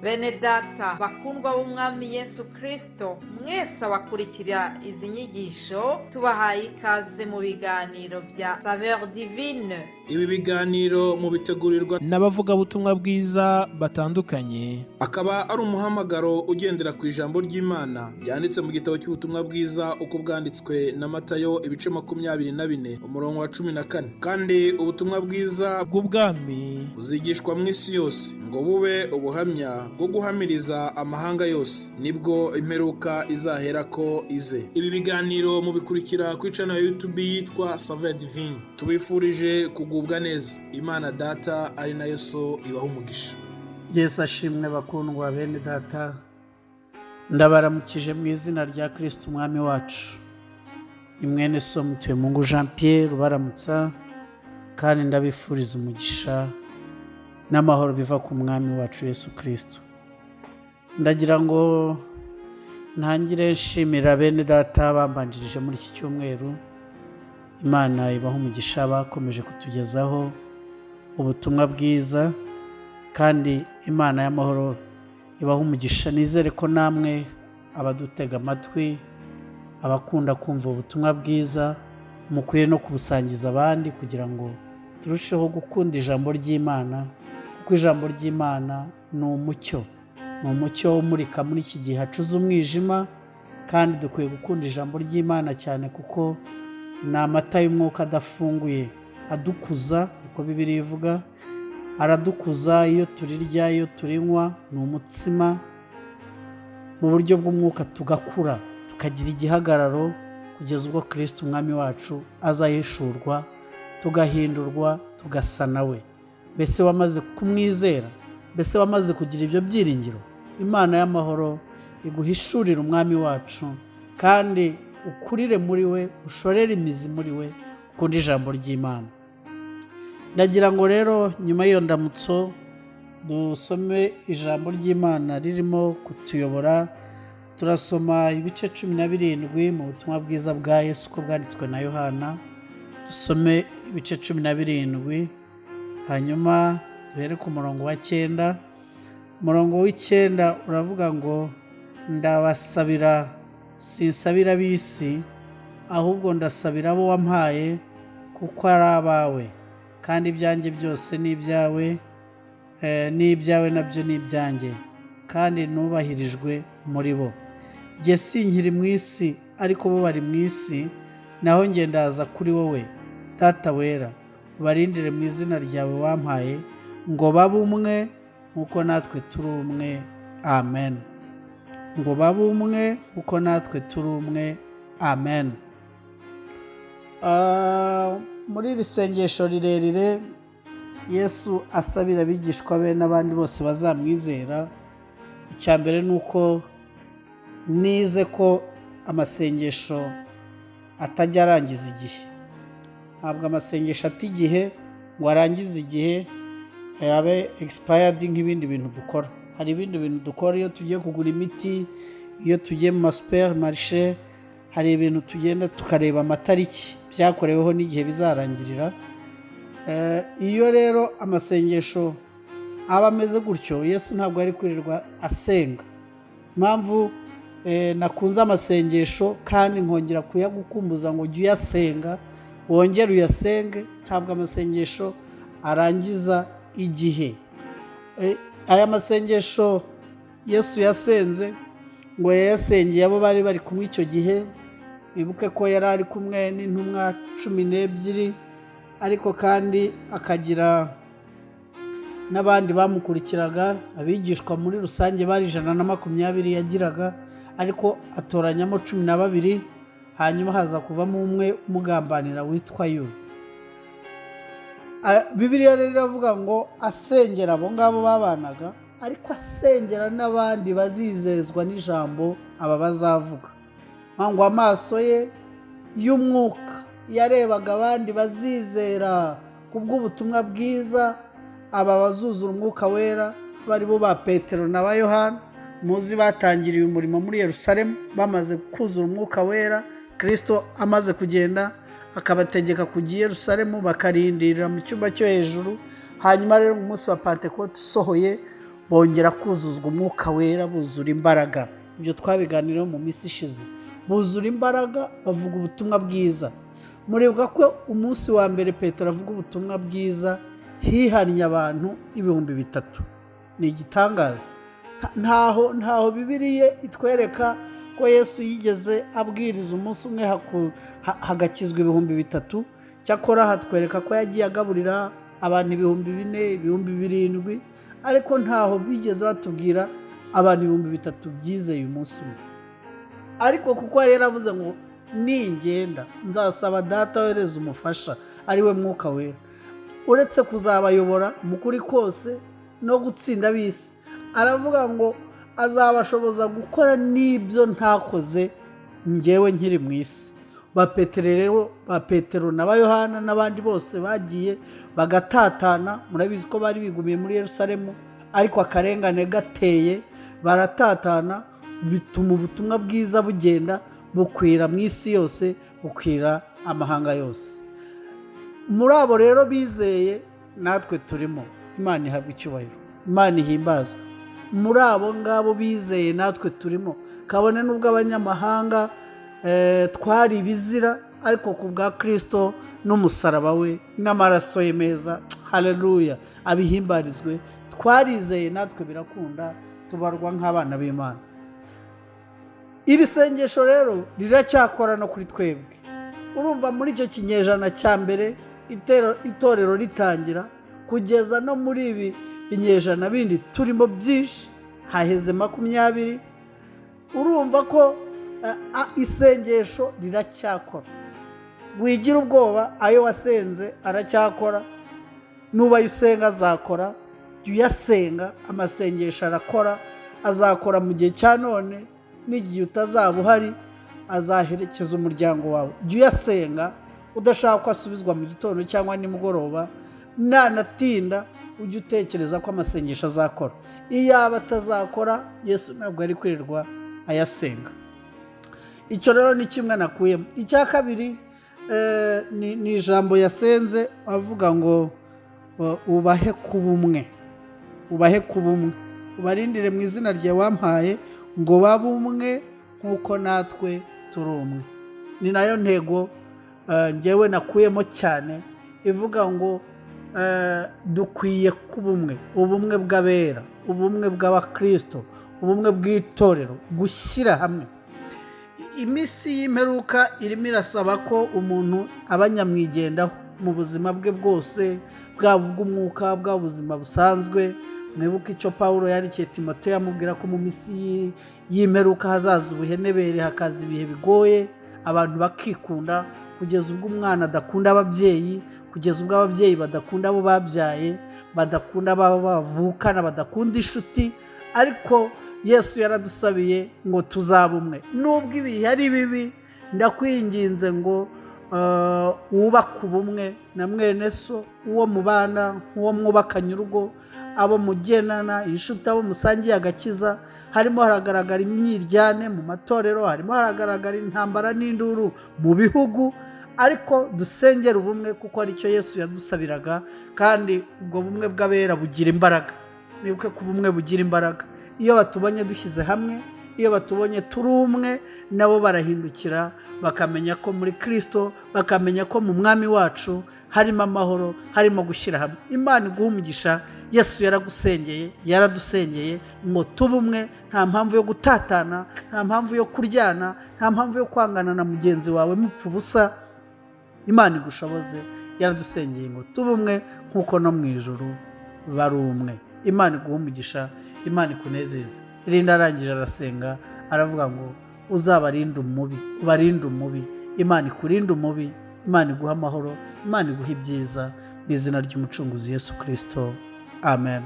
Bene data bakundwa b'umwami Yesu Kristo, mwese abakurikira izi nyigisho tubahaye ikaze mu biganiro bya SAVEUR DIVINE. Ibi biganiro mu bitegurirwa n'abavugabutumwa bwiza batandukanye, akaba ari umuhamagaro ugendera ku ijambo ry'Imana byanditse mu gitabo cy'ubutumwa bwiza uko bwanditswe na Matayo ibice 24 umurongo wa 14. Kandi ubutumwa bwiza bw'ubwami buzigishwa mu isi yose ngo bube ubuhamya bwo guhamiriza amahanga yose, nibwo imperuka izahera ko ize. Ibi biganiro mubikurikira ku channel ya YouTube yitwa SAVEUR DIVINE. Tubifurije kugubwa neza. Imana Data ari na Yesu ibaha umugisha. Yesu ashimwe bakundwa bene data, ndabaramukije mu izina rya Kristo umwami wacu. Ni mwene so MUTUYEMUNGU Jean-Pierre ubaramutsa, kandi ndabifuriza umugisha n'amahoro biva ku mwami wacu Yesu Kristo. Ndagira ngo ntangire nshimira bene data bambanjirije muri iki cyumweru. Imana ibaha umugisha bakomeje kutugezaho ubutumwa bwiza, kandi Imana y'amahoro ibaha umugisha. Nizere ko namwe abadutega amatwi, abakunda kumva ubutumwa bwiza, mukwiye no kubusangiza abandi kugira ngo turusheho gukunda ijambo ry'Imana, kuko ijambo ry'Imana ni umucyo umurika muri iki gihe hacuze umwijima, kandi dukwiye gukunda ijambo ry'Imana cyane kuko ni amata y'umwuka adafunguye adukuza, niko Bibiliya ivuga. Aradukuza iyo turirya, iyo turinywa, ni umutsima mu buryo bw'umwuka, tugakura tukagira igihagararo kugeza ubwo Kristo umwami wacu azahishurwa, tugahindurwa, tugasa nawe. Mbese wamaze kumwizera? Mbese wamaze kugira ibyo byiringiro? Imana y'amahoro iguhishurira umwami wacu, kandi ukurire muri we, ushorere imizi muri we, ukunda ijambo ry'Imana. Ndagira ngo rero nyuma y'iyo ndamutso dusome ijambo ry'Imana ririmo kutuyobora. Turasoma ibice 17 mu butumwa bwiza bwa Yesu uko bwanditswe na Yohana. Dusome ibice 17, hanyuma duhere ku murongo wa 9. Umurongo w'9 uravuga ngo, ndabasabira, sinsabira ab'isi, ahubwo ndasabira abo wampaye, kuko ari abawe, kandi ibyanjye byose ni ibyawe, n'ibyawe nabyo ni ibyanjye, kandi nubahirijwe muri bo. Jye sinkiri mu isi, ariko bo bari mu isi, naho njye ndaza kuri wowe. Data wera, ubarindire mu izina ryawe wampaye, ngo babe umwe nk'uko natwe turi umwe. Amen. Ngo babe umwe nk'uko natwe turi umwe. Amen. Muri iri sengesho rirerire Yesu asabira abigishwa be n'abandi bose bazamwizera. Icya mbere ni uko nize ko amasengesho atajya arangiza igihe. Ntabwo amasengesho ata igihe ngo arangize igihe, yabe expired nk'ibindi bintu dukora. Hari ibindi bintu dukora iyo tugiye kugura imiti, iyo tugiye mu supermarché, hari ibintu tugenda tukareba amatariki byakoreweho n'igihe bizarangirira. Iyo rero amasengesho aba ameze gutyo, Yesu ntabwo ari kwirirwa asenga. Impamvu nakunze amasengesho kandi nkongera kuyagukumbuza ngo ujye uyasenga, wongere uyasenge, ntabwo amasengesho arangiza igihe. Aya masengesho Yesu yasenze, ngo yayasengeye abo bari bari kumwe icyo gihe. Wibuke ko yari ari kumwe n'intumwa 12, ariko kandi akagira n'abandi bamukurikiraga. Abigishwa muri rusange bari 120 yagiraga, ariko atoranyamo 12, hanyuma haza kuvamo umwe umugambanira witwa Yuda. Bibiliya rero iravuga ngo asengera abo ngabo babanaga, ariko asengera n'abandi bazizezwa n'ijambo aba bazavuga. Ngo amaso ye y'umwuka yarebaga abandi bazizera kubw'ubutumwa bwiza, aba bazuzura umwuka wera, bari bo ba Petero na ba Yohana. Muzi batangiriye umurimo muri Yerusalemu, bamaze kuzura umwuka wera, Kristo amaze kugenda akabategeka kujya i Yerusalemu, bakarindirira mu cyumba cyo hejuru. Hanyuma rero umunsi wa Pentekote usohoye, bongera kuzuzwa umwuka wera, buzura imbaraga. Ibyo twabiganiraho mu minsi ishize. Buzura imbaraga, bavuga ubutumwa bwiza. Muribuka ko umunsi wa mbere Petero avuga ubutumwa bwiza, hihannye abantu 3,000. Ni igitangaza. Ntaho Bibiliya itwereka ko Yesu yigeze abwiriza umunsi umwe hagakizwa 3,000. Cyakora hatwereka ko yagiye agaburira abantu 4,000, 7,000, ariko ntaho bigeze batubwira abantu 3,000 byizeye umunsi umwe. Ariko kuko yari yaravuze ngo ningenda nzasaba Data wohereza umufasha, ari we Mwuka Wera, uretse kuzabayobora mu kuri kose no gutsinda ab'isi, aravuga ngo azabashoboza gukora n'ibyo ntakoze njyewe nkiri mu isi. Ba Petero na ba Yohana n'abandi bose bagiye bagatatana. Murabizi ko bari bigumiye muri Yerusalemu, ariko akarengane gateye baratatana, bituma ubutumwa bwiza bugenda bukwira mu isi yose, bukwira amahanga yose. Muri abo rero bizeye natwe turimo. Imana ihabwa icyubahiro, Imana ihimbazwe. Muri abo ngabo bizeye natwe turimo, kabone n'ubwo abanyamahanga twari ibizira, ariko ku bwa Kristo n'umusaraba we n'amaraso ye meza, haleluya, abihimbarizwe, twarizeye natwe birakunda, tubarwa nk'abana b'Imana. Iri sengesho rero riracyakora no kuri twebwe. Urumva muri icyo kinyejana cya mbere itorero ritangira, kugeza no muri ibi inyejana bindi turimo byinshi, haheze 20. Urumva ko isengesho riracyakora. Wigira ubwoba, ayo wasenze aracyakora. Nuba usenga azakora. Jya uyasenga, amasengesho arakora, azakora mu gihe cya none n'igihe utazaba uhari, azaherekeza umuryango wawe. Jya uyasenga, udashaka ko asubizwa mu gitondo cyangwa nimugoroba, nanatinda ujye utekereza ko amasengesho azakora. Iyo aba atazakora, Yesu ntabwo ari kwirirwa ayasenga. Icyo rero ni kimwe nakuyemo. Icya kabiri ni ijambo yasenze avuga ngo ubahe kuba umwe. Ubahe kuba umwe, ubarindire mu izina rye wampaye, ngo babe umwe nk'uko natwe turi umwe. Ni nayo ntego njyewe nakuyemo cyane, ivuga ngo dukwiye kuba umwe. Ubumwe bw'abera, ubumwe bw'abakristo, ubumwe bw'itorero, gushyira hamwe. Iminsi y'imperuka irimo irasaba ko umuntu aba nyamwigendaho mu buzima bwe bwose, bwaba ubw'umwuka, bwaba ubuzima busanzwe. Mwibuke icyo Pawulo yandikiye Timoteyo amubwira ko mu minsi y'imperuka hazaza ubuhenebere, hakaza ibihe bigoye, abantu bakikunda, kugeza ubwo umwana adakunda ababyeyi, kugeza ubwo ababyeyi badakunda abo babyaye, badakunda abo bavukana, badakunda inshuti. Ariko Yesu yaradusabiye ngo tuzabe umwe. Nubwo ibihe ari bibi, ndakwinginze ngo wubake ubumwe na mwene so, uwo mubana, uwo mwubakanye urugo, abo mugenana, inshuti, abo musangiye agakiza. Harimo haragaragara imyiryane mu matorero, harimo haragaragara intambara n'induru mu bihugu, ariko dusengera ubumwe kuko aricyo Yesu yadusabiraga, kandi ubwo bumwe bw'abera bugira imbaraga. Nibuke ko ubumwe bugira imbaraga. Iyo batubonye dushyize hamwe, iyo batubonye turi umwe, nabo barahindukira bakamenya ko muri Kristo, bakamenya ko mu mwami wacu harimo amahoro, harimo gushyira hamwe. Imana iguha umugisha. Yesu yaragusengeye, yaradusengeye ngo tube umwe. Nta mpamvu yo gutatana, nta mpamvu yo kuryana, nta mpamvu yo kwangana na mugenzi wawe mupfa ubusa. Imana igushoboze, yaradusengeye ngo tube umwe nk'uko no mu ijuru bari umwe. Imana iguha umugisha, Imana ikunezeze. Irinda arangije arasenga, aravuga ngo uzabarinde umubi, ubarinde umubi. Imana ikurinde umubi, Imana iguha amahoro, Imana iguha ibyiza, mu izina ry'umucunguzi Yesu Kristo. Amen.